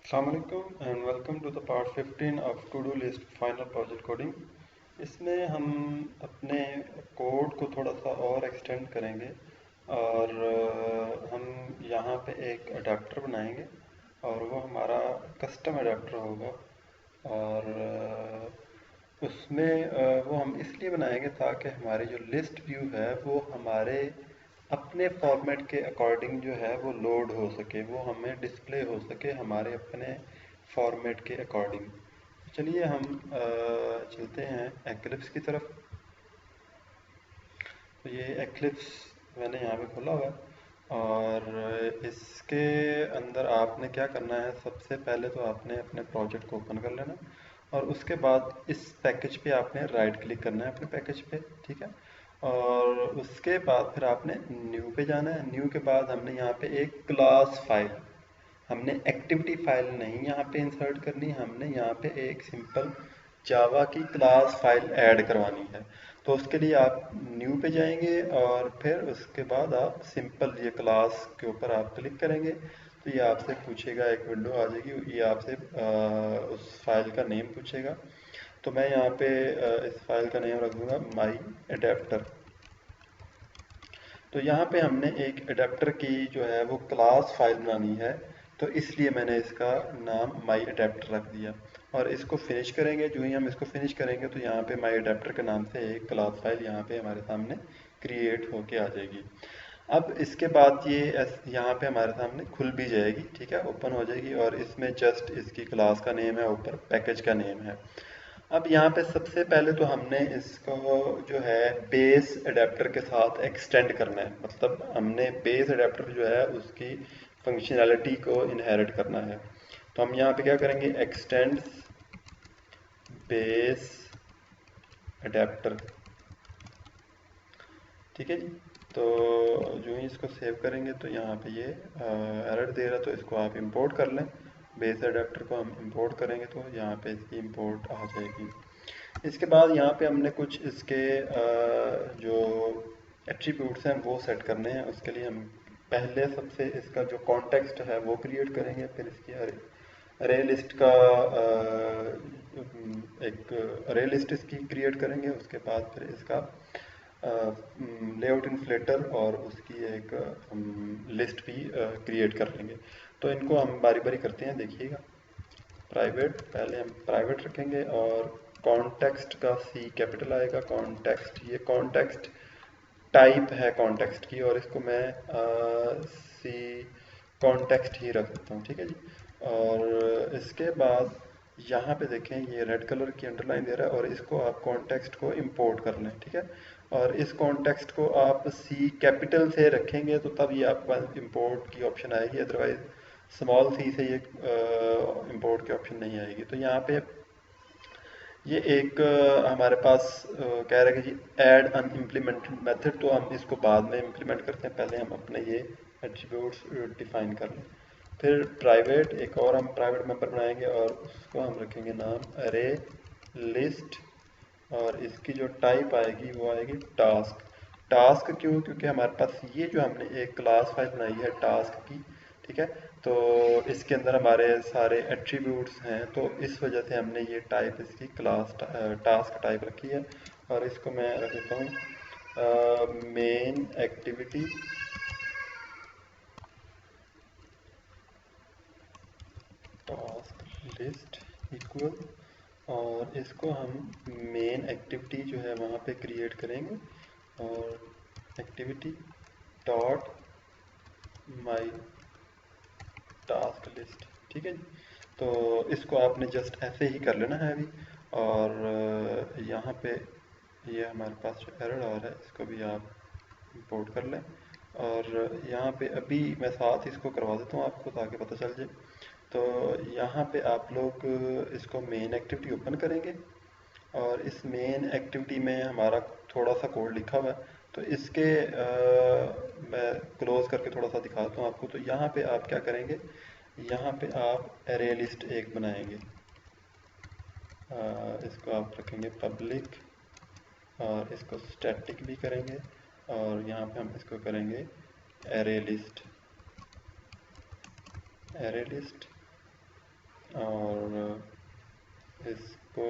Assalamualaikum and welcome to the part 15 of to-do list final project coding। इसमें हम अपने code को थोड़ा सा और एक्सटेंड करेंगे और हम यहाँ पे एक अडेप्टर बनाएंगे और वो हमारा कस्टम अडेप्टर होगा। और उसमें वो हम इसलिए बनाएंगे ताकि हमारी जो लिस्ट व्यू है वो हमारे अपने फॉर्मेट के अकॉर्डिंग जो है वो लोड हो सके, वो हमें डिस्प्ले हो सके हमारे अपने फॉर्मेट के अकॉर्डिंग। चलिए हम चलते हैं एक्लिप्स की तरफ। तो ये एक्लिप्स मैंने यहाँ पे खोला हुआ है और इसके अंदर आपने क्या करना है, सबसे पहले तो आपने अपने प्रोजेक्ट को ओपन कर लेना और उसके बाद इस पैकेज पे आपने राइट क्लिक करना है अपने पैकेज पे, ठीक है। और उसके बाद फिर आपने न्यू पे जाना है। न्यू के बाद हमने यहाँ पे एक क्लास फाइल, हमने एक्टिविटी फाइल नहीं यहाँ पे इंसर्ट करनी, हमने यहाँ पे एक सिंपल जावा की क्लास फाइल ऐड करवानी है। तो उसके लिए आप न्यू पे जाएंगे और फिर उसके बाद आप सिंपल ये क्लास के ऊपर आप क्लिक करेंगे तो ये आपसे पूछेगा, एक विंडो आ जाएगी, ये आपसे उस फाइल का नेम पूछेगा। तो मैं यहाँ पे इस फाइल का नेम रख दूंगा माई अडेप्टर। तो यहाँ पे हमने एक अडेप्टर की जो है वो क्लास फाइल बनानी है, तो इसलिए मैंने इसका नाम माई अडेप्टर रख दिया। और इसको फिनिश करेंगे, जो ही हम इसको फिनिश करेंगे तो यहाँ पे माई अडेप्टर के नाम से एक क्लास फाइल यहाँ पे हमारे सामने क्रिएट होके आ जाएगी। अब इसके बाद ये यहाँ पे हमारे सामने खुल भी जाएगी, ठीक है, ओपन हो जाएगी और इसमें जस्ट इसकी क्लास का नेम है, ऊपर पैकेज का नेम है। अब यहाँ पे सबसे पहले तो हमने इसको जो है बेस अडेप्टर के साथ एक्सटेंड करना है, मतलब हमने बेस अडेप्टर जो है उसकी फंक्शनैलिटी को इनहेरिट करना है। तो हम यहाँ पे क्या करेंगे, एक्सटेंड बेस अडेप्टर, ठीक है जी। तो जो ही इसको सेव करेंगे तो यहाँ पे ये एरर दे रहा, तो इसको आप इंपोर्ट कर लें। बेस अडेप्टर को हम इंपोर्ट करेंगे तो यहाँ पे इसकी इंपोर्ट आ जाएगी। इसके बाद यहाँ पे हमने कुछ इसके जो एट्रीब्यूट्स हैं वो सेट करने हैं। उसके लिए हम पहले सबसे इसका जो कॉन्टेक्स्ट है वो क्रिएट करेंगे, फिर इसकी अरे लिस्ट का एक अरे लिस्ट इसकी क्रिएट करेंगे। उसके बाद फिर इसका लेआउट इन्फ्लेटर और उसकी एक लिस्ट भी क्रिएट कर लेंगे। तो इनको हम बारी बारी करते हैं, देखिएगा। प्राइवेट, पहले हम प्राइवेट रखेंगे और कॉन्टेक्स्ट का सी कैपिटल आएगा। कॉन्टेक्स्ट, ये कॉन्टेक्स्ट टाइप है कॉन्टेक्स्ट की और इसको मैं सी कॉन्टेक्स्ट ही रख देता हूँ, ठीक है जी। और इसके बाद यहाँ पे देखें ये रेड कलर की अंडरलाइन दे रहा है और इसको आप कॉन्टेक्स्ट को इंपोर्ट कर लें, ठीक है। और इस कॉन्टेक्स्ट को आप सी कैपिटल से रखेंगे तो तब ये आपके पास इंपोर्ट की ऑप्शन आएगी, अदरवाइज स्मॉल सी से ये इंपोर्ट की ऑप्शन नहीं आएगी। तो यहाँ पे ये एक हमारे पास कह रहा है कि जी ऐड अन इम्प्लीमेंटेड मेथड, तो हम इसको बाद में इम्प्लीमेंट करते हैं, पहले हम अपने ये एट्रीब्यूट्स डिफाइन कर लें। फिर प्राइवेट, एक और हम प्राइवेट मेंबर बनाएंगे और उसको हम रखेंगे नाम अरे लिस्ट और इसकी जो टाइप आएगी वो आएगी टास्क। टास्क क्यों, क्योंकि हमारे पास ये जो हमने एक क्लास फाइल बनाई है टास्क की, ठीक है। तो इसके अंदर हमारे सारे एट्रीब्यूट्स हैं, तो इस वजह से हमने ये टाइप इसकी क्लास टास्क टाइप रखी है। और इसको मैं रख देता हूँ main activity task list equal, और इसको हम मेन एक्टिविटी जो है वहाँ पे क्रिएट करेंगे और activity dot my task list, ठीक है जी। तो इसको आपने जस्ट ऐसे ही कर लेना है अभी। और यहाँ पे ये हमारे पास जो एरर आ रहा है इसको भी आप इंपोर्ट कर लें। और यहाँ पे अभी मैं साथ ही इसको करवा देता हूँ आपको ताकि पता चल जाए। तो यहाँ पे आप लोग इसको मेन एक्टिविटी ओपन करेंगे और इस मेन एक्टिविटी में हमारा थोड़ा सा कोड लिखा हुआ है, तो इसके मैं क्लोज करके थोड़ा सा दिखाता हूँ आपको। तो यहाँ पे आप क्या करेंगे, यहाँ पे आप एरे लिस्ट एक बनाएंगे, इसको आप रखेंगे पब्लिक और इसको स्टैटिक भी करेंगे और यहाँ पे हम इसको करेंगे एरे लिस्ट, एरे लिस्ट और इसको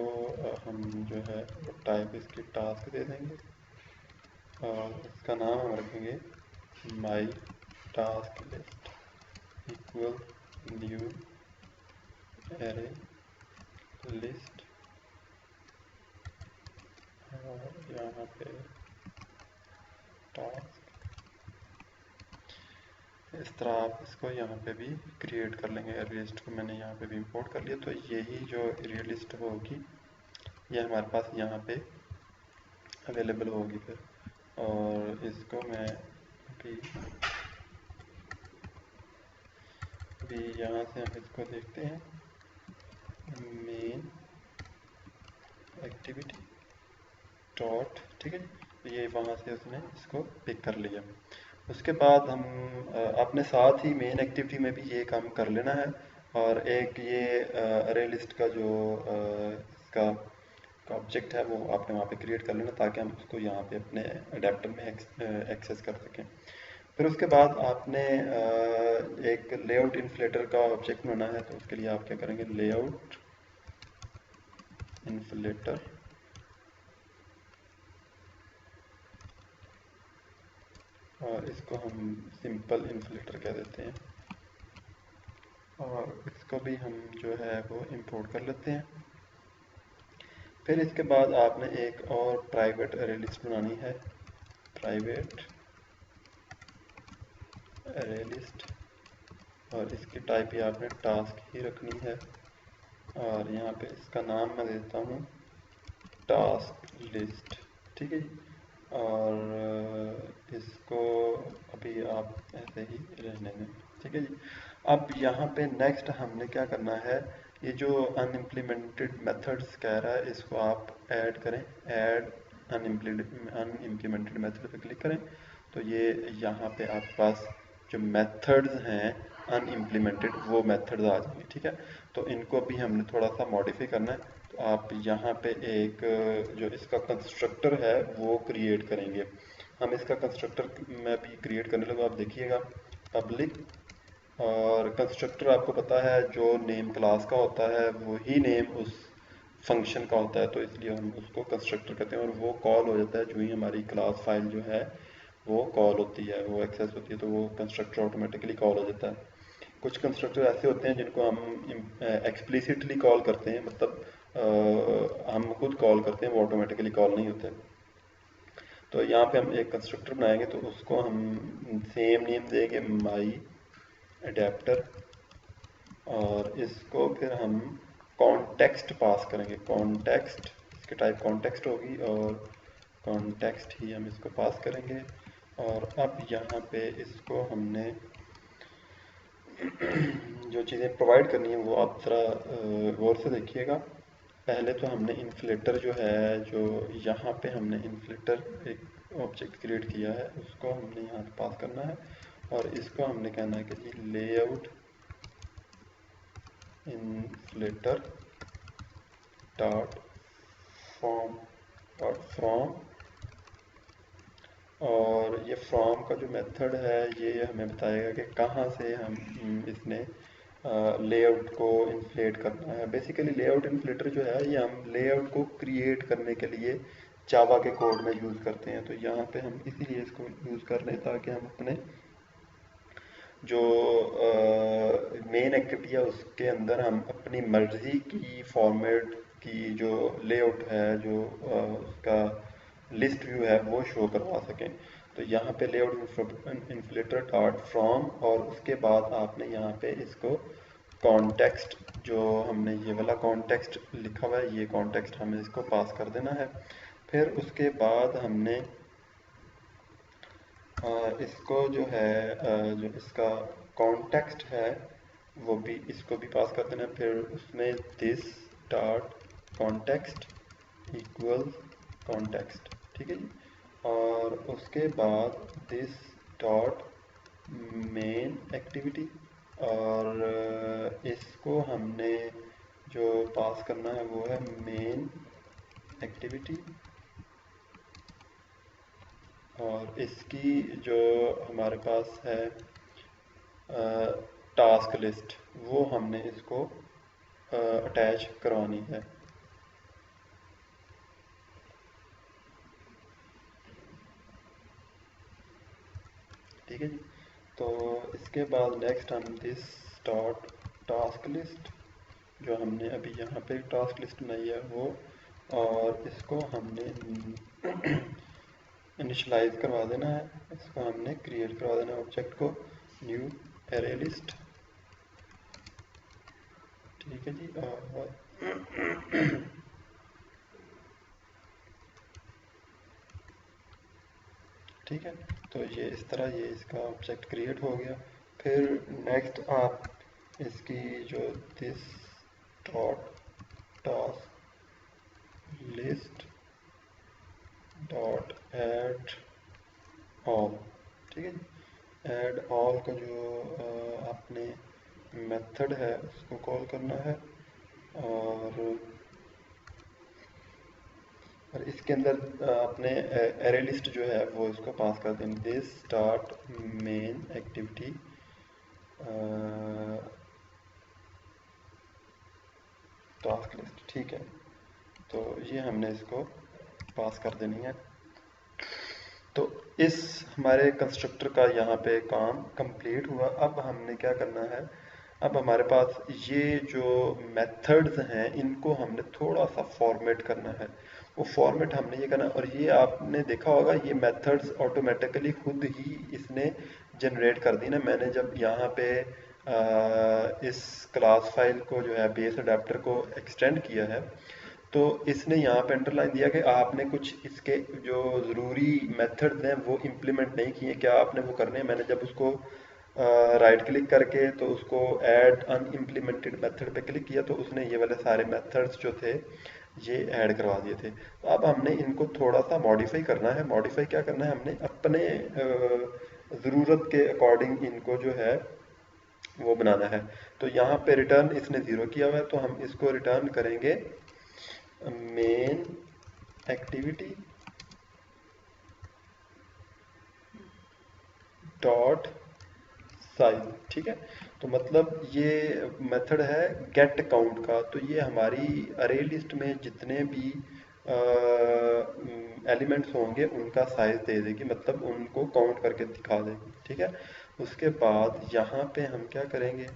हम जो है टाइप इसकी टास्क दे देंगे और इसका नाम हम रखेंगे my task list equal new array list और यहाँ पे टास्क। इस तरह आप इसको यहाँ पे भी क्रिएट कर लेंगे। एरे लिस्ट को मैंने यहाँ पे भी इंपोर्ट कर लिया, तो यही जो एरे लिस्ट होगी ये हमारे पास यहाँ पे अवेलेबल होगी फिर। और इसको मैं अभी यहाँ से हम इसको देखते हैं, मेन एक्टिविटी डॉट, ठीक है जी, तो ये वहाँ से उसने इसको पिक कर लिया। उसके बाद हम अपने साथ ही मेन एक्टिविटी में भी ये काम कर लेना है और एक ये अरे लिस्ट का जो इसका ऑब्जेक्ट है वो आपने वहाँ पे क्रिएट कर लेना ताकि हम उसको यहाँ पे अपने अडेप्टर में एक्सेस कर सकें। फिर उसके बाद आपने एक लेआउट इन्फ्लेटर का ऑब्जेक्ट बनाना है, तो उसके लिए आप क्या करेंगे, लेआउट इन्फ्लेटर और इसको हम सिंपल इन्फ्लेटर कह देते हैं और इसको भी हम जो है वो इंपोर्ट कर लेते हैं। फिर इसके बाद आपने एक और प्राइवेट अरे लिस्ट बनानी है, प्राइवेट अरे लिस्ट, और इसकी टाइप ही आपने टास्क ही रखनी है और यहाँ पे इसका नाम मैं देता हूँ टास्क लिस्ट, ठीक है जी। और इसको अभी आप ऐसे ही रहने दें, ठीक है जी। अब यहाँ पे नेक्स्ट हमने क्या करना है, ये जो अनइम्प्लीमेंटेड मेथड्स कह रहा है इसको आप ऐड करें, ऐड अनइम्प्लीमेंटेड मेथड पे क्लिक करें, तो ये यहाँ पे आपके पास जो मेथड्स हैं अनइम्प्लीमेंटेड वो मेथड्स आ जाएंगे, ठीक है। तो इनको भी हमने थोड़ा सा मॉडिफाई करना है, तो आप यहाँ पे एक जो इसका कंस्ट्रक्टर है वो क्रिएट करेंगे। हम इसका कंस्ट्रक्टर मैं भी क्रिएट करने लगा, आप देखिएगा पब्लिक, और कंस्ट्रक्टर आपको पता है जो नेम क्लास का होता है वही नेम उस फंक्शन का होता है, तो इसलिए हम उसको कंस्ट्रक्टर कहते हैं और वो कॉल हो जाता है जो ही हमारी क्लास फाइल जो है वो कॉल होती है, वो एक्सेस होती है, तो वो कंस्ट्रक्टर ऑटोमेटिकली कॉल हो जाता है। कुछ कंस्ट्रक्टर ऐसे होते हैं जिनको हम एक्सप्लिसिटली कॉल करते हैं, मतलब हम खुद कॉल करते हैं, वो ऑटोमेटिकली कॉल नहीं होते। तो यहाँ पे हम एक कंस्ट्रक्टर बनाएंगे तो उसको हम सेम नेम देंगे माई अडेप्टर और इसको फिर हम कॉन्टेक्स्ट पास करेंगे, कॉन्टेक्स्ट, इसकी टाइप कॉन्टेक्स्ट होगी और कॉन्टेक्स्ट ही हम इसको पास करेंगे। और अब यहाँ पे इसको हमने जो चीज़ें प्रोवाइड करनी है वो आप ज़रा गौर से देखिएगा। पहले तो हमने इन्फ्लेटर जो है, जो यहाँ पे हमने इन्फ्लेटर एक ऑब्जेक्ट क्रिएट किया है उसको हमने यहाँ पे पास करना है और इसको हमने कहना है कि जी layout inflater dot form dot from, और ये फ्रॉम का जो मेथड है ये हमें बताएगा कि कहाँ से हम इसने लेआउट को इन्फ्लेट करना है। बेसिकली लेआउट इन्फ्लेटर जो है ये हम लेआउट को क्रिएट करने के लिए जावा के कोड में यूज़ करते हैं, तो यहाँ पे हम इसीलिए इसको यूज़ कर रहे हैं ताकि हम अपने जो मेन एक्टिविटी है उसके अंदर हम अपनी मर्जी की फॉर्मेट की जो लेआउट है, जो उसका लिस्ट व्यू है वो शो करवा सकें। तो यहाँ पे लेआउट इन्फ्लेटर डॉट फ्रॉम और उसके बाद आपने यहाँ पे इसको कॉन्टेक्स्ट, जो हमने ये वाला कॉन्टेक्स्ट लिखा हुआ है ये कॉन्टेक्स्ट हमें इसको पास कर देना है। फिर उसके बाद हमने इसको जो है जो इसका कॉन्टेक्स्ट है वो भी इसको भी पास कर देना है। फिर उसमें this dot context equal context, ठीक है जी। और उसके बाद दिस डॉट मेन एक्टिविटी और इसको हमने जो पास करना है वो है मेन एक्टिविटी और इसकी जो हमारे पास है टास्क लिस्ट वो हमने इसको अटैच करवानी है। ठीक है जी। तो इसके बाद नेक्स्ट हम दिस डॉट टास्क लिस्ट, जो हमने अभी यहाँ पे टास्क लिस्ट बनाई है वो, और इसको हमने इनिशलाइज करवा देना है, इसको हमने क्रिएट करवा देना है ऑब्जेक्ट को, न्यू एरे लिस्ट। ठीक है जी। और ठीक है, तो ये इस तरह ये इसका ऑब्जेक्ट क्रिएट हो गया। फिर नेक्स्ट आप इसकी जो this dot task list dot add all, ठीक है जी। ऐड ऑल का जो आपने मेथड है उसको कॉल करना है, और इसके अंदर अपने एरे लिस्ट जो है वो इसको पास कर देंगे, this start main activity task list. ठीक है, तो ये हमने इसको पास कर देनी है। तो इस हमारे कंस्ट्रक्टर का यहाँ पे काम कंप्लीट हुआ। अब हमने क्या करना है, अब हमारे पास ये जो मेथड्स हैं इनको हमने थोड़ा सा फॉर्मेट करना है। वो फॉर्मेट हमने ये करना है, और ये आपने देखा होगा ये मेथड्स ऑटोमेटिकली खुद ही इसने जनरेट कर दी ना। मैंने जब यहाँ पे इस क्लास फाइल को जो है बेस अडेप्टर को एक्सटेंड किया है, तो इसने यहाँ पे अंडरलाइन दिया कि आपने कुछ इसके जो ज़रूरी मेथड्स हैं वो इम्प्लीमेंट नहीं किए, क्या आपने वो करने हैं। मैंने जब उसको राइट क्लिक करके तो उसको ऐड अनइम्प्लीमेंटेड मेथड पे क्लिक किया, तो उसने ये वाले सारे मेथड्स जो थे ये ऐड करवा दिए थे। तो अब हमने इनको थोड़ा सा मॉडिफाई करना है। मॉडिफाई क्या करना है, हमने अपने ज़रूरत के अकॉर्डिंग इनको जो है वो बनाना है। तो यहाँ पे रिटर्न इसने 0 किया हुआ है, तो हम इसको रिटर्न करेंगे मेन एक्टिविटी डॉट साइज। ठीक है, तो मतलब ये मेथड है गेट काउंट का। तो ये हमारी अरे लिस्ट में जितने भी एलिमेंट्स होंगे उनका साइज दे देगी, मतलब उनको काउंट करके दिखा देगी। ठीक है, उसके बाद यहाँ पे हम क्या करेंगे,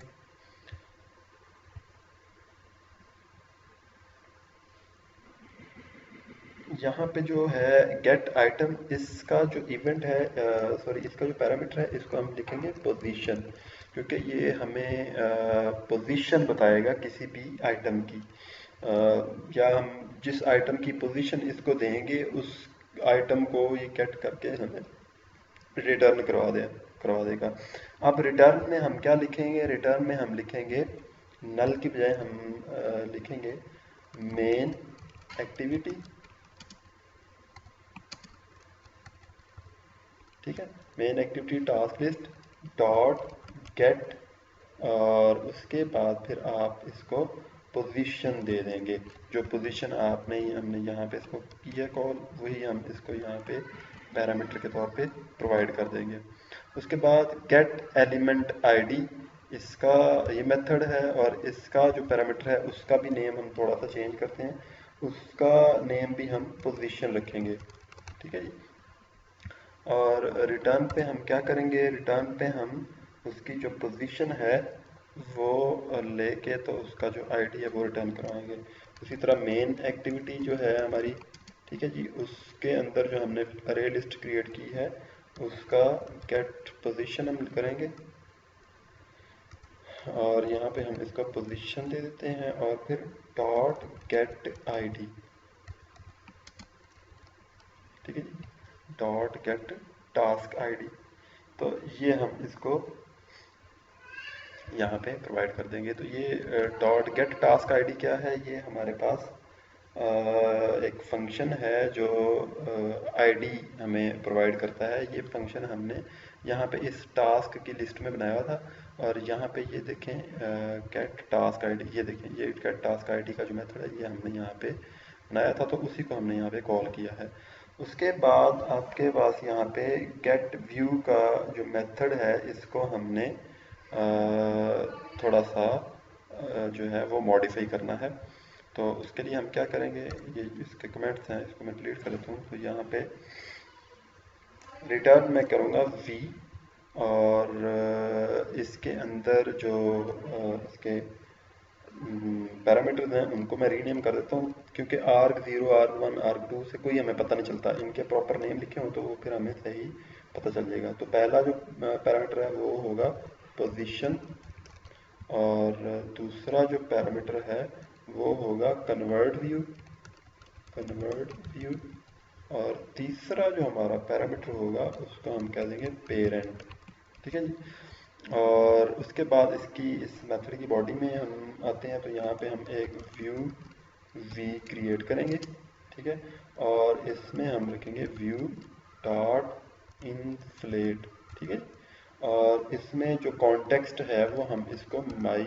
यहाँ पे जो है गेट आइटम, इसका जो इवेंट है, सॉरी इसका जो पैरामीटर है इसको हम लिखेंगे पोजीशन, क्योंकि ये हमें पोजीशन बताएगा किसी भी आइटम की, या हम जिस आइटम की पोजीशन इसको देंगे उस आइटम को ये गेट करके हमें रिटर्न करवा देगा। अब रिटर्न में हम क्या लिखेंगे, रिटर्न में हम लिखेंगे नल की बजाय हम लिखेंगे मेन एक्टिविटी। ठीक है, main activity task list dot get, और उसके बाद फिर आप इसको पोजीशन दे देंगे। जो पोजीशन आपने हमने यहाँ पे इसको किया कॉल, वही हम इसको यहाँ पे पैरामीटर के तौर पे प्रोवाइड कर देंगे। उसके बाद गेट एलिमेंट आईडी, इसका ये मेथड है, और इसका जो पैरामीटर है उसका भी नेम हम थोड़ा सा चेंज करते हैं, उसका नेम भी हम पोजीशन रखेंगे। ठीक है जी। और रिटर्न पे हम क्या करेंगे, रिटर्न पे हम उसकी जो पोजीशन है वो लेके तो उसका जो आईडी है वो रिटर्न करवाएंगे। उसी तरह मेन एक्टिविटी जो है हमारी, ठीक है जी, उसके अंदर जो हमने अरे लिस्ट क्रिएट की है उसका गेट पोजीशन हम करेंगे, और यहाँ पे हम इसका पोजीशन दे देते हैं, और फिर डॉट गेट आईडी। ठीक है जी, डॉट गेट टास्क आईडी। तो ये हम इसको यहाँ पे प्रोवाइड कर देंगे। तो ये डॉट गेट टास्क आईडी क्या है, ये हमारे पास एक फंक्शन है जो आईडी हमें प्रोवाइड करता है। ये फंक्शन हमने यहाँ पे इस टास्क की लिस्ट में बनाया हुआ था, और यहाँ पे ये देखें गेट टास्क आईडी, ये देखें ये गेट टास्क आईडी का जो मेथड है ये हमने यहाँ पे बनाया था, तो उसी को हमने यहाँ पे कॉल किया है। उसके बाद आपके पास यहाँ पे गेट व्यू का जो मेथड है इसको हमने थोड़ा सा जो है वो मॉडिफाई करना है। तो उसके लिए हम क्या करेंगे, ये इसके कमेंट्स हैं, इसको मैं डिलीट कर देता हूँ। तो यहाँ पे रिटर्न मैं करूँगा v, और इसके अंदर जो इसके पैरामीटर्स हैं उनको मैं रीनेम कर देता हूँ, क्योंकि arg0, arg1, arg2 से कोई हमें पता नहीं चलता, इनके प्रॉपर नेम लिखे हों तो वो फिर हमें सही पता चल जाएगा। तो पहला जो पैरामीटर है वो होगा पोजीशन, और दूसरा जो पैरामीटर है वो होगा कन्वर्ट व्यू, और तीसरा जो हमारा पैरामीटर होगा उसको हम कह देंगे पेरेंट। ठीक है जी। और उसके बाद इसकी इस मेथड की बॉडी में हम आते हैं, तो यहाँ पे हम एक व्यू v क्रिएट करेंगे। ठीक है, और इसमें हम रखेंगे व्यू डॉट इनफ्लेट। ठीक है, और इसमें जो कॉन्टेक्स्ट है वो हम इसको माई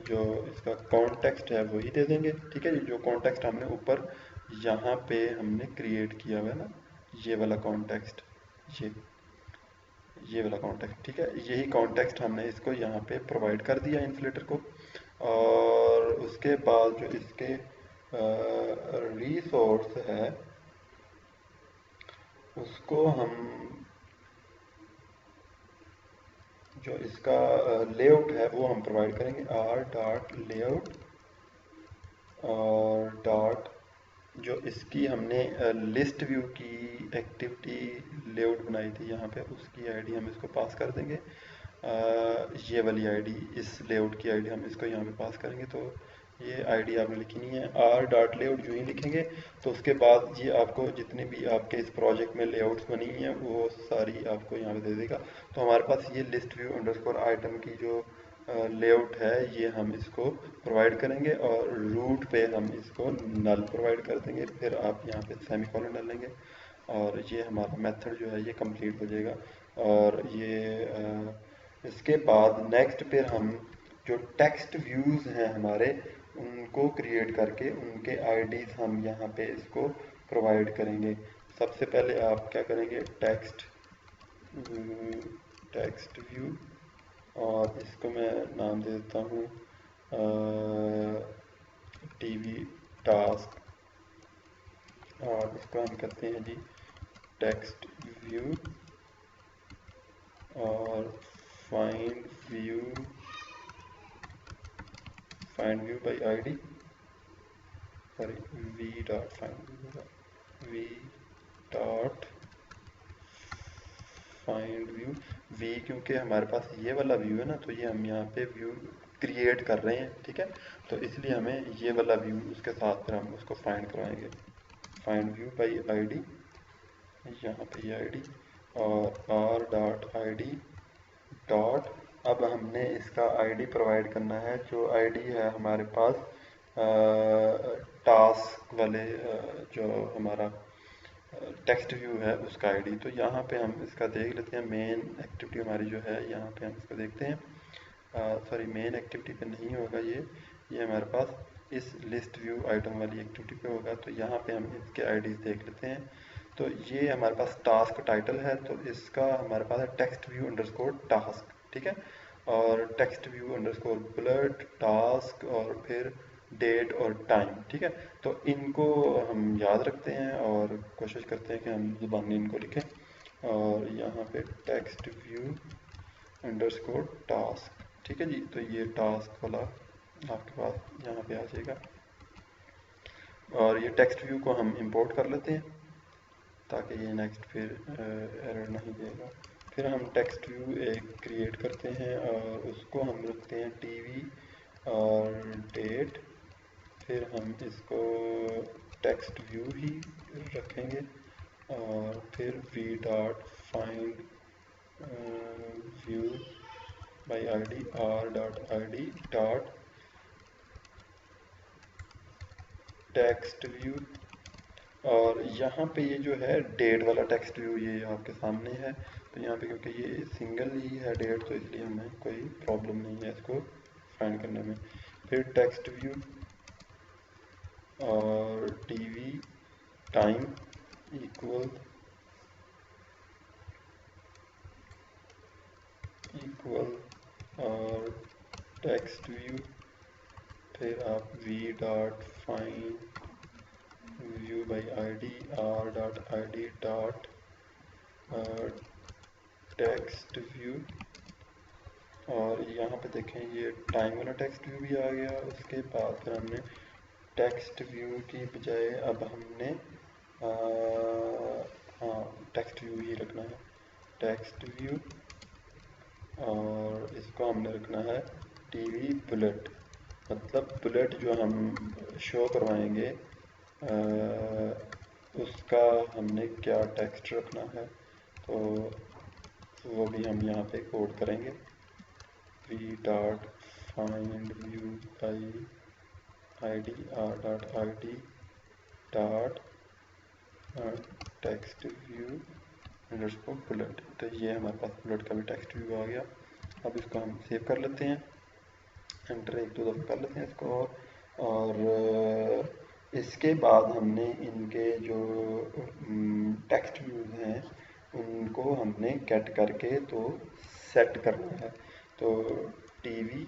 जो इसका कॉन्टेक्स्ट है वही दे देंगे। ठीक है जी, जो कॉन्टेक्स्ट हमने ऊपर यहाँ पे हमने क्रिएट किया हुआ है ना, ये वाला कॉन्टेक्स्ट, ये वाला कॉन्टेक्स्ट। ठीक है, यही कॉन्टेक्स्ट हमने इसको यहाँ पे प्रोवाइड कर दिया इन्फ्लेटर को। और उसके बाद जो इसके रिसोर्स है उसको हम, जो इसका लेआउट है वो हम प्रोवाइड करेंगे r.layout, और डॉट जो इसकी हमने लिस्ट व्यू की एक्टिविटी लेआउट बनाई थी यहाँ पे, उसकी आईडी हम इसको पास कर देंगे। ये वाली आईडी, इस लेआउट की आईडी हम इसको यहाँ पे पास करेंगे। तो ये आईडी आपने लिखनी है r.layout। जो ही लिखेंगे तो उसके बाद ये आपको जितनी भी आपके इस प्रोजेक्ट में लेआउट्स बनी हैं वो सारी आपको यहाँ पे दे देगा। तो हमारे पास ये लिस्ट व्यू अंडरस्कोर आइटम की जो लेआउट है ये हम इसको प्रोवाइड करेंगे, और रूट पे हम इसको नल प्रोवाइड कर देंगे। फिर आप यहाँ पे सेमीकोलन डालेंगे और ये हमारा मेथड जो है ये कंप्लीट हो जाएगा। और ये इसके बाद नेक्स्ट फिर हम जो टेक्स्ट व्यूज़ हैं हमारे उनको क्रिएट करके उनके आईडीज हम यहाँ पे इसको प्रोवाइड करेंगे। सबसे पहले आप क्या करेंगे, टेक्स्ट व्यू, और इसको मैं नाम दे देता हूँ टीवी टास्क, और इसको हम कहते हैं जी टेक्स्ट व्यू, और find view by ID, sorry v dot find view v, क्योंकि हमारे पास ये वाला व्यू है ना, तो ये हम यहाँ पे व्यू क्रिएट कर रहे हैं। ठीक है, तो इसलिए हमें ये वाला व्यू उसके साथ फिर हम उसको फाइंड करवाएंगे। फाइंड व्यू बाई आईडी, यहाँ पे ये आईडी, और आर डॉट आईडी डॉट, अब हमने इसका आईडी प्रोवाइड करना है। जो आईडी है हमारे पास टास्क वाले जो हमारा टेक्स्ट व्यू है उसका आईडी। तो यहाँ पे हम इसका देख लेते हैं, मेन एक्टिविटी हमारी जो है यहाँ पे हम इसको देखते हैं। सॉरी, मेन एक्टिविटी पे नहीं होगा ये हमारे पास इस लिस्ट व्यू आइटम वाली एक्टिविटी पे होगा। तो यहाँ पे हम इसके आईडीज देख लेते हैं। तो ये हमारे पास टास्क टाइटल है, तो इसका हमारे पास है टेक्स्ट व्यू अंडरस्कोर टास्क। ठीक है, और text view underscore bullet task, और फिर डेट और टाइम। ठीक है, तो इनको हम याद रखते हैं और कोशिश करते हैं कि हम ज़ुबानी इनको लिखें। और यहाँ पे टेक्स्ट व्यू अंडरस्कोर टास्क। ठीक है जी, तो ये टास्क वाला आपके पास यहाँ पे आ जाएगा, और ये टेक्स्ट व्यू को हम इंपोर्ट कर लेते हैं ताकि ये नेक्स्ट फिर एरर नहीं देगा। फिर हम टेक्स्ट व्यू एक क्रिएट करते हैं और उसको हम रखते हैं टीवी और डेट। फिर हम इसको टेक्स्ट व्यू ही रखेंगे, और फिर we dot find view by ID, R dot ID dot text view. और यहाँ पे ये जो है डेट वाला टेक्स्ट व्यू ये आपके सामने है। तो यहाँ पे क्योंकि ये सिंगल ही है डेट, तो इसलिए हमें कोई प्रॉब्लम नहीं है इसको फाइंड करने में। फिर टेक्स्ट व्यू और टीवी टाइम इक्वल और टेक्स्ट व्यू, फिर आप v dot find view by id, r dot id dot text view, और यहाँ पे देखें ये टाइम वाला टेक्स्ट व्यू भी आ गया। उसके बाद फिर हमने टेक्स्ट व्यू की बजाय अब हमने हाँ टेक्स्ट व्यू ही रखना है, टेक्स्ट व्यू, और इसको हमने रखना है टीवी बुलेट, मतलब बुलेट जो हम शो करवाएंगे उसका हमने क्या टेक्स्ट रखना है, तो वो भी हम यहाँ पे कोड करेंगे। v dot find view by id, r dot id dot text view underscore bullet. तो ये हमारे पास बुलेट का भी टेक्स्ट व्यू आ गया। अब इसको हम सेव कर लेते हैं, एंटर एक दो दफ़ा कर लेते हैं इसको, और इसके बाद हमने इनके जो टेक्स्ट व्यूज़ हैं उनको हमने गेट करके तो सेट करना है। तो टीवी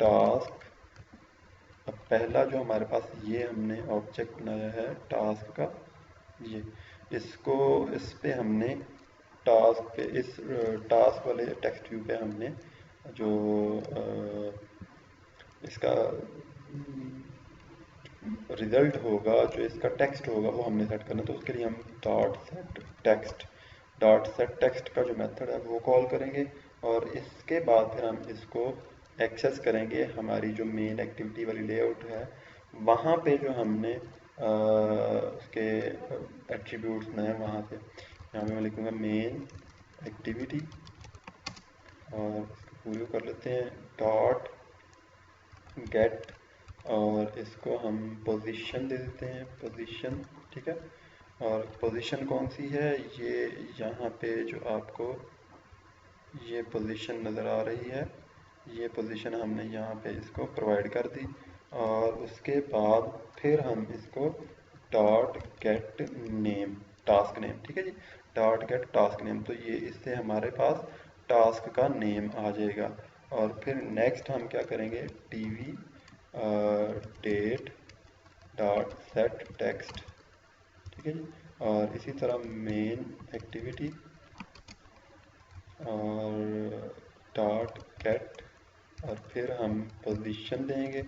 टास्क, अब पहला जो हमारे पास ये हमने ऑब्जेक्ट बनाया है टास्क का, ये इसको इस पे हमने टास्क पे इस टास्क वाले टेक्स्ट व्यू पे हमने जो इसका रिजल्ट होगा, जो इसका टेक्स्ट होगा वो हमने सेट करना। तो उसके लिए हम डॉट सेट टेक्स्ट का जो मेथड है वो कॉल करेंगे, और इसके बाद फिर हम इसको एक्सेस करेंगे हमारी जो मेन एक्टिविटी वाली लेआउट है वहाँ पे, जो हमने उसके एट्रीब्यूट्स में है वहाँ पे। यहाँ पे मैं लिखूँगा मेन एक्टिविटी, और इसको पूरी कर लेते हैं डॉट गेट, और इसको हम पोजीशन दे देते हैं, पोजीशन, ठीक है। और पोजीशन कौन सी है, ये यहाँ पे जो आपको ये पोजीशन नज़र आ रही है, ये पोजीशन हमने यहाँ पे इसको प्रोवाइड कर दी। और उसके बाद फिर हम इसको dot gate name, task name, ठीक है जी, डॉट गेट टास्क नेम। तो ये इससे हमारे पास टास्क का नेम आ जाएगा। और फिर नेक्स्ट हम क्या करेंगे, TV date dot set text, ठीक है जी, और इसी तरह मेन एक्टिविटी और डॉट गेट, और फिर हम पोजीशन देंगे,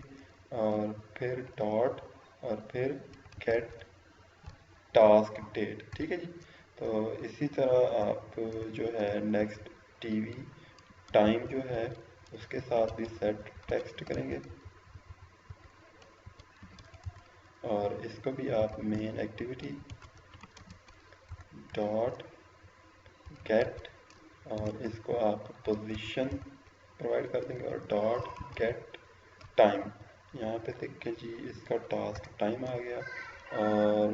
और फिर डॉट, और फिर गेट टास्क डेट, ठीक है जी। तो इसी तरह आप जो है नेक्स्ट टीवी टाइम जो है उसके साथ भी सेट टेक्स्ट करेंगे, और इसको भी आप मेन एक्टिविटी डॉट गेट, और इसको आप पोजीशन प्रोवाइड कर देंगे, और डॉट गेट टाइम। यहाँ पे देखें जी इसका टास्क टाइम आ गया। और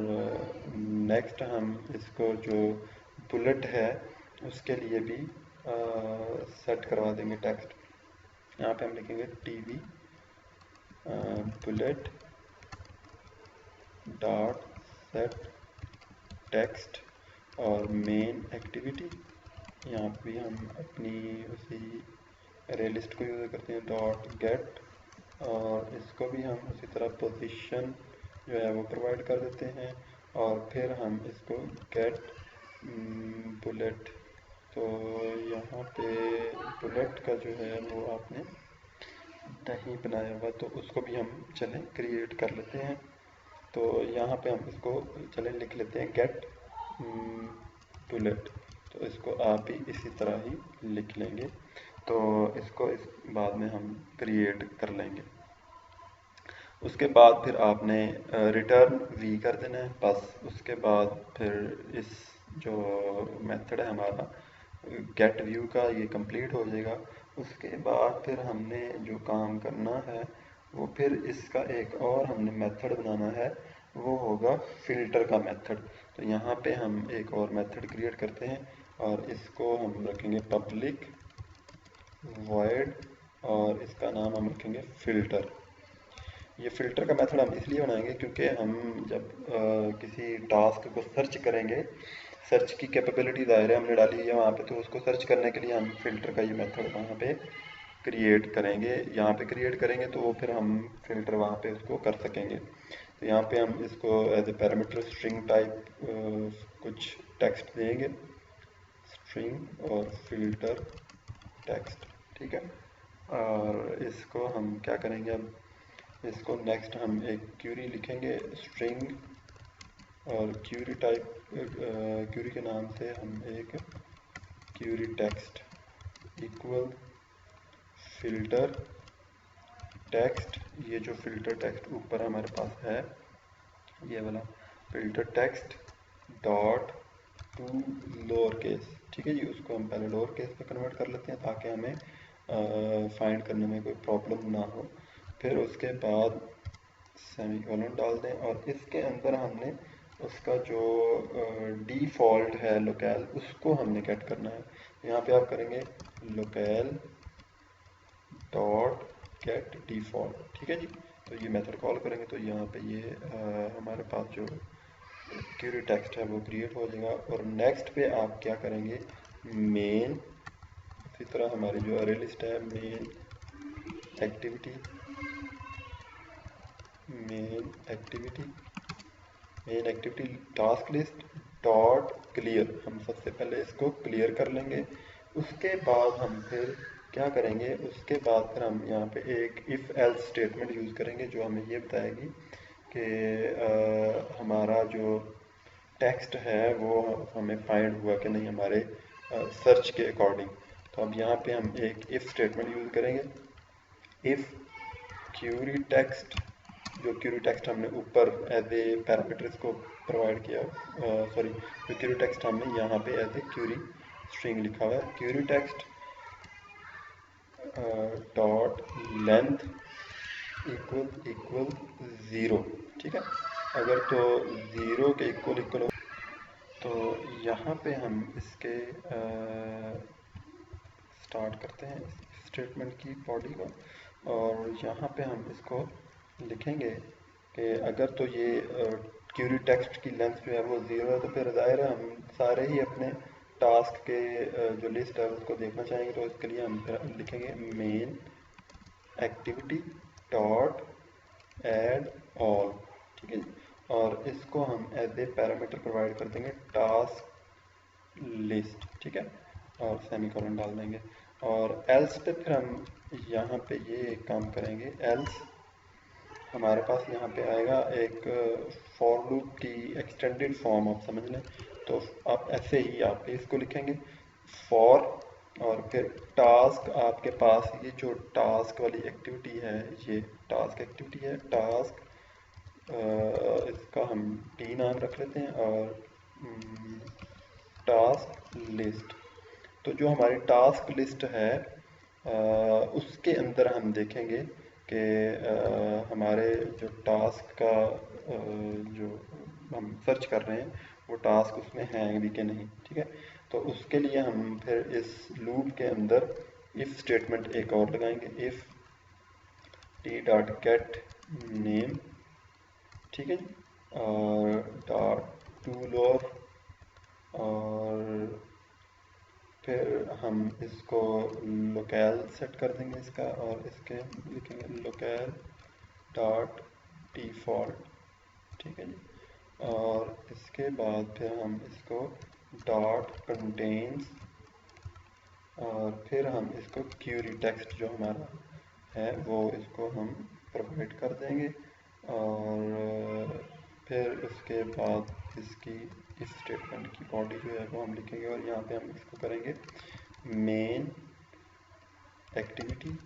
नेक्स्ट हम इसको जो बुलेट है उसके लिए भी सेट करवा देंगे टेक्स्ट। यहाँ पे हम लिखेंगे TV bullet dot set text, और मेन एक्टिविटी, यहाँ पे भी हम अपनी उसी अरे लिस्ट को यूज़ करते हैं डॉट गेट, और इसको भी हम उसी तरह पोजीशन जो है वो प्रोवाइड कर देते हैं, और फिर हम इसको गेट बुलेट। तो यहाँ पे बुलेट का जो है वो आपने नहीं बनाया हुआ, तो उसको भी हम चलें क्रिएट कर लेते हैं। तो यहाँ पे हम इसको चलें लिख लेते हैं गेट बुलेट, तो इसको आप भी इसी तरह ही लिख लेंगे। तो इसको इस बाद में हम क्रिएट कर लेंगे। उसके बाद फिर आपने रिटर्न वी कर देना है बस। उसके बाद फिर इस जो मेथड है हमारा गेट व्यू का ये कंप्लीट हो जाएगा। उसके बाद फिर हमने जो काम करना है वो फिर इसका एक और हमने मेथड बनाना है, वो होगा फिल्टर का मेथड। तो यहाँ पे हम एक और मेथड क्रिएट करते हैं, और इसको हम रखेंगे पब्लिक वॉइड, और इसका नाम हम रखेंगे फ़िल्टर। ये फ़िल्टर का मेथड हम इसलिए बनाएंगे क्योंकि हम जब किसी टास्क को सर्च करेंगे, सर्च की कैपेबिलिटी ज़ाहिर है हमने डाली है वहाँ पे, तो उसको सर्च करने के लिए हम फ़िल्टर का ये मेथड वहाँ पे क्रिएट करेंगे, यहाँ पे क्रिएट करेंगे तो वो फिर हम फिल्टर वहाँ पे उसको कर सकेंगे। तो यहाँ पे हम इसको as a parameter string type कुछ टेक्स्ट देंगे, स्ट्रिंग और फिल्टर टेक्स्ट, ठीक है। और इसको हम क्या करेंगे, अब इसको नेक्स्ट हम एक क्यूरी लिखेंगे स्ट्रिंग, और क्यूरी टाइप क्यूरी के नाम से हम एक query text equal filter text, ये जो फिल्टर टेक्स्ट ऊपर हमारे पास है ये वाला filter text dot to lower case, ठीक है जी। उसको हम पहले लोअर केस पे कन्वर्ट कर लेते हैं ताकि हमें फाइंड करने में कोई प्रॉब्लम ना हो। फिर उसके बाद सेमीकोलन डाल दें, और इसके अंदर हमने उसका जो डिफ़ॉल्ट है लोकल, उसको हमने गेट करना है। यहाँ पे आप करेंगे लोकल डॉट गेट डिफ़ॉल्ट, ठीक है जी। तो ये मेथड कॉल करेंगे तो यहाँ पे ये हमारे पास जो क्यूरी टेक्स्ट है वो क्रिएट हो जाएगा। और नेक्स्ट पे आप क्या करेंगे, मेन, इसी तरह हमारी जो अरे लिस्ट है main activity, main activity task list dot clear, हम सबसे पहले इसको क्लियर कर लेंगे। उसके बाद हम फिर क्या करेंगे, उसके बाद फिर हम यहाँ पे एक इफ़ एल्स स्टेटमेंट यूज़ करेंगे जो हमें ये बताएगी कि हमारा जो टेक्स्ट है वो हमें फाइंड हुआ कि नहीं हमारे सर्च के अकॉर्डिंग। तो अब यहाँ पे हम एक इफ़ स्टेटमेंट यूज़ करेंगे, इफ़ क्यूरी टेक्स्ट, जो क्यूरी टेक्स्ट हमने ऊपर एज ए पैरामीटर इसको प्रोवाइड किया, सॉरी, जो क्यूरी टेक्स्ट हमने यहाँ पे एज ए क्यूरी स्ट्रिंग लिखा हुआ है, query text dot length equal 0, ठीक है। अगर तो 0 के इक्वल तो यहाँ पे हम इसके स्टार्ट करते हैं स्टेटमेंट की बॉडी को, और यहाँ पे हम इसको लिखेंगे कि अगर तो ये क्यूरी टेक्स्ट की लेंथ जो है वो 0 है तो फिर ज़ाहिर है हम सारे ही अपने टास्क के जो लिस्ट है उसको देखना चाहेंगे। तो इसके लिए हम फिर लिखेंगे main activity dot add all, ठीक है जी। और इसको हम एज ए पैरामीटर प्रोवाइड कर देंगे टास्क लिस्ट, ठीक है, और सेमीकोलन डाल देंगे। और एल्स पे फिर हम यहाँ पे ये एक काम करेंगे, एल्स हमारे पास यहाँ पे आएगा एक फॉर लूप की एक्सटेंडेड फॉर्म, आप समझ लें। तो आप ऐसे ही आप इसको लिखेंगे फॉर, और फिर टास्क आपके पास ये जो टास्क वाली एक्टिविटी है ये टास्क एक्टिविटी है, टास्क इसका हम टी नाम रख लेते हैं, और टास्क लिस्ट। तो जो हमारी टास्क लिस्ट है उसके अंदर हम देखेंगे कि हमारे जो टास्क का जो हम सर्च कर रहे हैं वो टास्क उसमें हैं भी कि नहीं, ठीक है। तो उसके लिए हम फिर इस लूप के अंदर इफ़ स्टेटमेंट एक और लगाएंगे, if T dot gate name, ठीक है जी, और डॉट टूल, और फिर हम इसको लोकल सेट कर देंगे इसका, और इसके लिखेंगे लोकल डॉट डिफ़ॉल्ट, ठीक है जी। और इसके बाद फिर हम इसको डॉट कंटेन्स, और फिर हम इसको क्यूरी टेक्स्ट जो हमारा है वो इसको हम प्रोवाइड कर देंगे। और फिर उसके बाद इसकी इस स्टेटमेंट की बॉडी जो है वो हम लिखेंगे, और यहाँ पे हम इसको करेंगे मेन एक्टिविटी,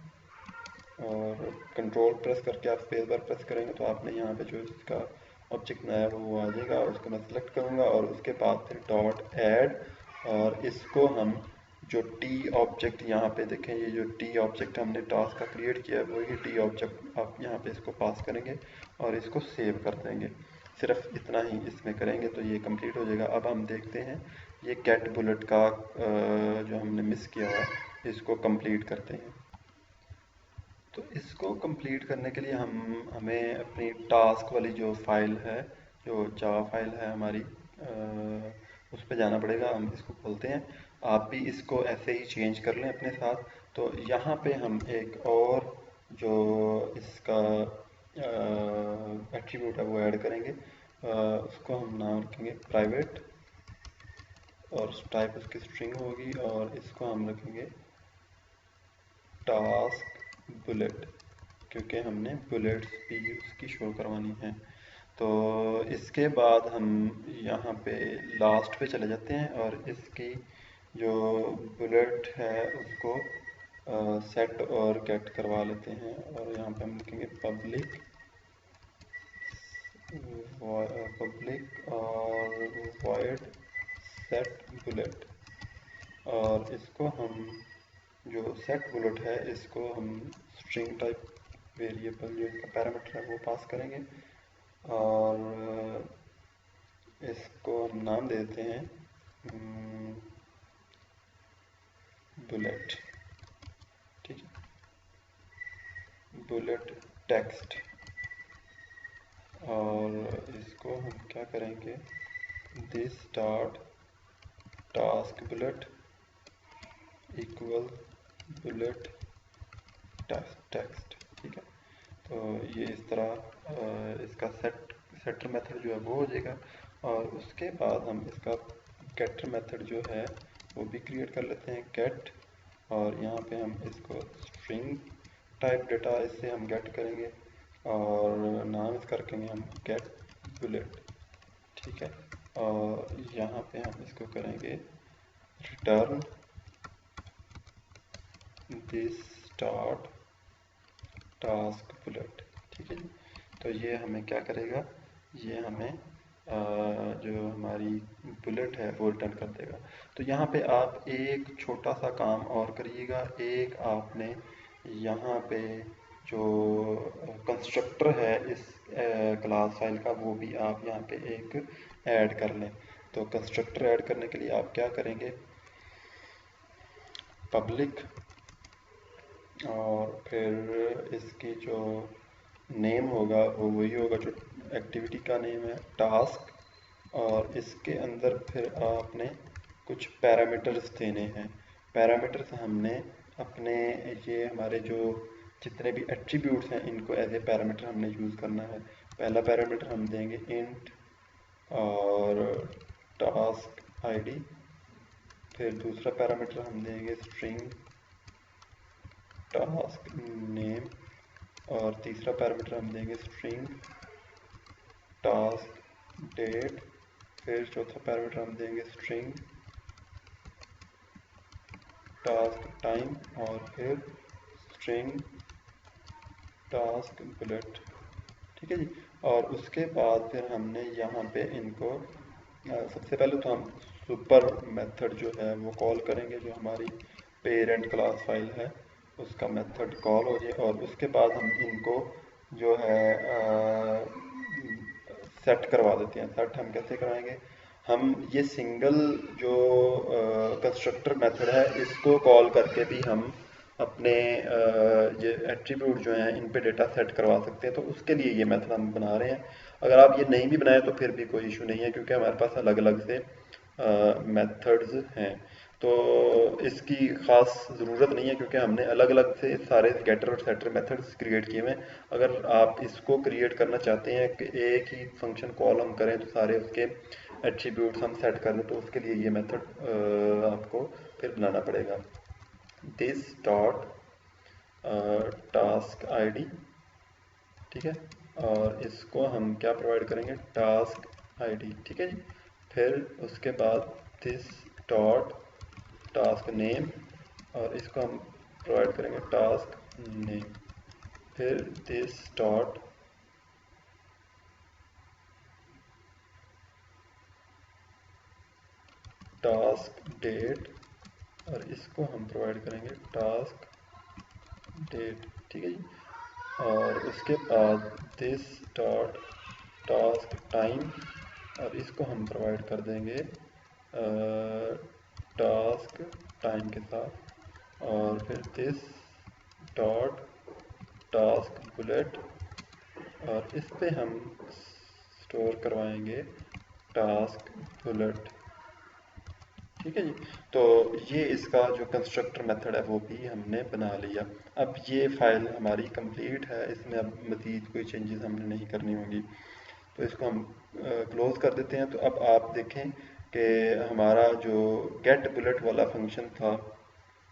और कंट्रोल प्रेस करके आप स्पेस बार प्रेस करेंगे तो आपने यहाँ पे जो इसका ऑब्जेक्ट नया वो आ जाएगा, और उसको मैं सेलेक्ट करूँगा, और उसके बाद फिर डॉट ऐड, और इसको हम जो टी ऑब्जेक्ट यहाँ पे देखें, ये जो टी ऑब्जेक्ट हमने टास्क का क्रिएट किया है वही टी ऑब्जेक्ट आप यहाँ पे इसको पास करेंगे और इसको सेव कर देंगे। सिर्फ इतना ही इसमें करेंगे तो ये कंप्लीट हो जाएगा। अब हम देखते हैं ये गेट बुलेट का जो हमने मिस किया हुआ है इसको कंप्लीट करते हैं। तो इसको कंप्लीट करने के लिए हमें अपनी टास्क वाली जो फाइल है, जो जावा फाइल है हमारी, उस पर जाना पड़ेगा। हम इसको खोलते हैं, आप भी इसको ऐसे ही चेंज कर लें अपने साथ, तो यहाँ पे हम एक और जो इसका एट्रीब्यूट है वो ऐड करेंगे। उसको हम नाम रखेंगे प्राइवेट और टाइप उसकी स्ट्रिंग होगी, और इसको हम रखेंगे टास्क बुलेट, क्योंकि हमने बुलेट्स भी उसकी शो करवानी है। तो इसके बाद हम यहाँ पे लास्ट पे चले जाते हैं और इसकी जो बुलेट है उसको सेट और गेट करवा लेते हैं, और यहाँ पे हम लिखेंगे पब्लिक और वॉइड सेट बुलेट। और इसको हम जो सेट बुलेट है इसको हम स्ट्रिंग टाइप वेरिएबल जो इसका पैरामीटर है वो पास करेंगे, और इसको हम नाम देते हैं बुलेट। ठीक है, बुलेट टेक्स्ट। और इसको हम क्या करेंगे, this dot task bullet equal bullet text. ठीक है, तो ये इस तरह इसका सेटर मेथड जो है वो हो जाएगा। और उसके बाद हम इसका गेटर मेथड जो है वो भी क्रिएट कर लेते हैं, गेट। और यहाँ पे हम इसको स्ट्रिंग टाइप डेटा इससे हम गेट करेंगे, और नाम इसका रखेंगे हम गेट बुलेट। ठीक है, और यहाँ पे हम इसको करेंगे return this dot task bullet. ठीक है जी, तो ये हमें क्या करेगा, ये हमें जो हमारी बुलेट है वो रिटर्न कर देगा। तो यहाँ पे आप एक छोटा सा काम और करिएगा, एक आपने यहाँ पे जो कंस्ट्रक्टर है इस क्लास फाइल का वो भी आप यहाँ पे एक ऐड कर लें। तो कंस्ट्रक्टर ऐड करने के लिए आप क्या करेंगे, पब्लिक, और फिर इसकी जो नेम होगा वो वही होगा जो एक्टिविटी का नेम है, टास्क। और इसके अंदर फिर आपने कुछ पैरामीटर्स देने हैं। पैरामीटर्स हमने अपने ये हमारे जो जितने भी एट्रीब्यूट्स हैं इनको एज ए पैरामीटर हमने यूज़ करना है। पहला पैरामीटर हम देंगे इंट और टास्क आईडी, फिर दूसरा पैरामीटर हम देंगे स्ट्रिंग टास्क नेम, और तीसरा पैरामीटर हम देंगे स्ट्रिंग टास्क डेट, फिर चौथा पैरामीटर हम देंगे स्ट्रिंग टास्क टाइम, और फिर स्ट्रिंग टास्क बुलेट। ठीक है जी, और उसके बाद फिर हमने यहाँ पे इनको सबसे पहले तो हम सुपर मेथड जो है वो कॉल करेंगे, जो हमारी पेरेंट क्लास फाइल है उसका मेथड कॉल हो जाए। और उसके बाद हम इनको जो है सेट करवा देते हैं। सेट हम कैसे कराएंगे, हम ये सिंगल जो कंस्ट्रक्टर मेथड है इसको कॉल करके भी हम अपने ये एट्रीब्यूट जो हैं इन पे डेटा सेट करवा सकते हैं। तो उसके लिए ये मेथड हम बना रहे हैं। अगर आप ये नहीं भी बनाए तो फिर भी कोई इशू नहीं है, क्योंकि हमारे पास अलग अलग से मेथड्स हैं। तो इसकी ख़ास ज़रूरत नहीं है, क्योंकि हमने अलग अलग से सारे गेटर और सेटर मेथड्स क्रिएट किए हुए हैं। अगर आप इसको क्रिएट करना चाहते हैं कि एक ही फंक्शन कॉल हम करें तो सारे उसके एट्रीब्यूट्स हम सेट कर दें, तो उसके लिए ये मेथड आपको फिर बनाना पड़ेगा, दिस डॉट टास्क आईडी। ठीक है, और इसको हम क्या प्रोवाइड करेंगे, टास्क आईडी। ठीक है जी, फिर उसके बाद दिस डॉट टास्क नेम, और इसको हम प्रोवाइड करेंगे टास्क नेम, फिर दिस डॉट टास्क डेट, और इसको हम प्रोवाइड करेंगे टास्क डेट। ठीक है जी, और उसके बाद दिस डॉट टास्क टाइम, और इसको हम प्रोवाइड कर देंगे टास्क टाइम के साथ, और फिर दिस डॉट टास्क बुलेट, और इस पे हम स्टोर करवाएंगे टास्क बुलेट। ठीक है जी। तो ये इसका जो कंस्ट्रक्टर मेथड है वो भी हमने बना लिया। अब ये फाइल हमारी कंप्लीट है, इसमें अब मज़ीद कोई चेंजेस हमने नहीं करनी होंगी, तो इसको हम क्लोज कर देते हैं। तो अब आप देखें कि हमारा जो गेट बुलेट वाला फंक्शन था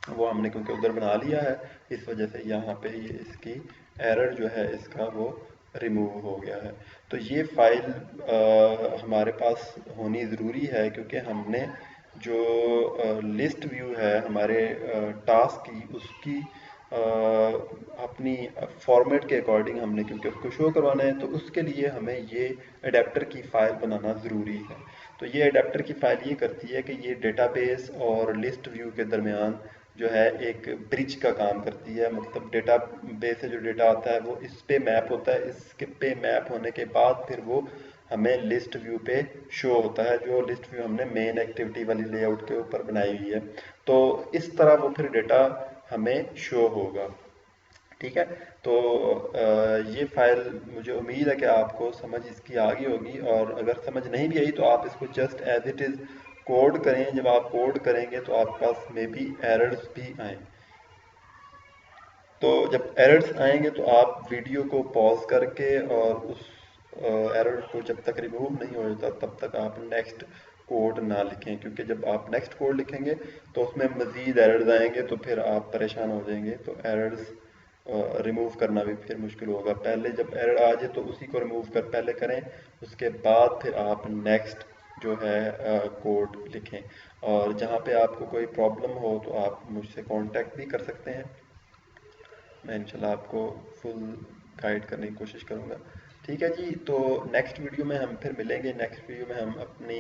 वो हमने क्योंकि उधर बना लिया है, इस वजह से यहाँ पे ये इसकी एरर जो है इसका वो रिमूव हो गया है। तो ये फाइल हमारे पास होनी ज़रूरी है, क्योंकि हमने जो लिस्ट व्यू है हमारे टास्क की, उसकी अपनी फॉर्मेट के अकॉर्डिंग हमने क्योंकि उसको शो करवाना है, तो उसके लिए हमें ये अडेप्टर की फ़ाइल बनाना ज़रूरी है। तो ये अडेप्टर की फ़ाइल ये करती है कि ये डेटाबेस और लिस्ट व्यू के दरमियान जो है एक ब्रिज का काम करती है। मतलब डेटा बेस से जो डेटा आता है वो इस पे मैप होता है, इसके पे मैप होने के बाद फिर वो हमें लिस्ट व्यू पे शो होता है, जो लिस्ट व्यू हमने मेन एक्टिविटी वाली लेआउट के ऊपर बनाई हुई है। तो इस तरह वो फिर डेटा हमें शो होगा। ठीक है। तो ये फाइल मुझे उम्मीद है कि आपको समझ इसकी आ गई होगी, और अगर समझ नहीं भी आई तो आप इसको just as it is code करें। जब आप कोड करेंगे तो आपके पास मे बी एरर्स भी आए। तो जब एरर्स आएंगे तो आप वीडियो को पॉज करके और उस एरर को जब तक रिमूव नहीं हो जाता तब तक आप नेक्स्ट कोड ना लिखें, क्योंकि जब आप नेक्स्ट कोड लिखेंगे तो उसमें मज़ीद एरर्स आएंगे तो फिर आप परेशान हो जाएंगे। तो एरर्स रिमूव करना भी फिर मुश्किल होगा। पहले जब एरर आ जाए तो उसी को रिमूव कर पहले करें, उसके बाद फिर आप नेक्स्ट जो है कोड लिखें। और जहाँ पे आपको कोई प्रॉब्लम हो तो आप मुझसे कांटेक्ट भी कर सकते हैं, मैं इंशाल्लाह आपको फुल गाइड करने की कोशिश करूँगा। ठीक है जी। तो नेक्स्ट वीडियो में हम फिर मिलेंगे। नेक्स्ट वीडियो में हम अपनी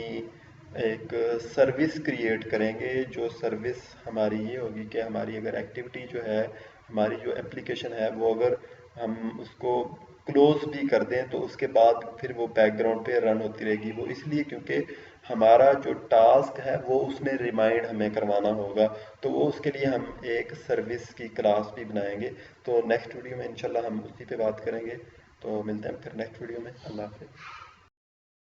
एक सर्विस क्रिएट करेंगे। जो सर्विस हमारी ये होगी कि हमारी अगर एक्टिविटी जो है, हमारी जो एप्लीकेशन है वो अगर हम उसको क्लोज भी कर दें तो उसके बाद फिर वो बैकग्राउंड पे रन होती रहेगी। वो इसलिए क्योंकि हमारा जो टास्क है वो उसने रिमाइंड हमें करवाना होगा, तो वो उसके लिए हम एक सर्विस की क्लास भी बनाएंगे। तो नेक्स्ट वीडियो में इंशाल्लाह हम उसी पे बात करेंगे। तो मिलते हैं फिर नेक्स्ट वीडियो में। अल्लाह हाफिज़।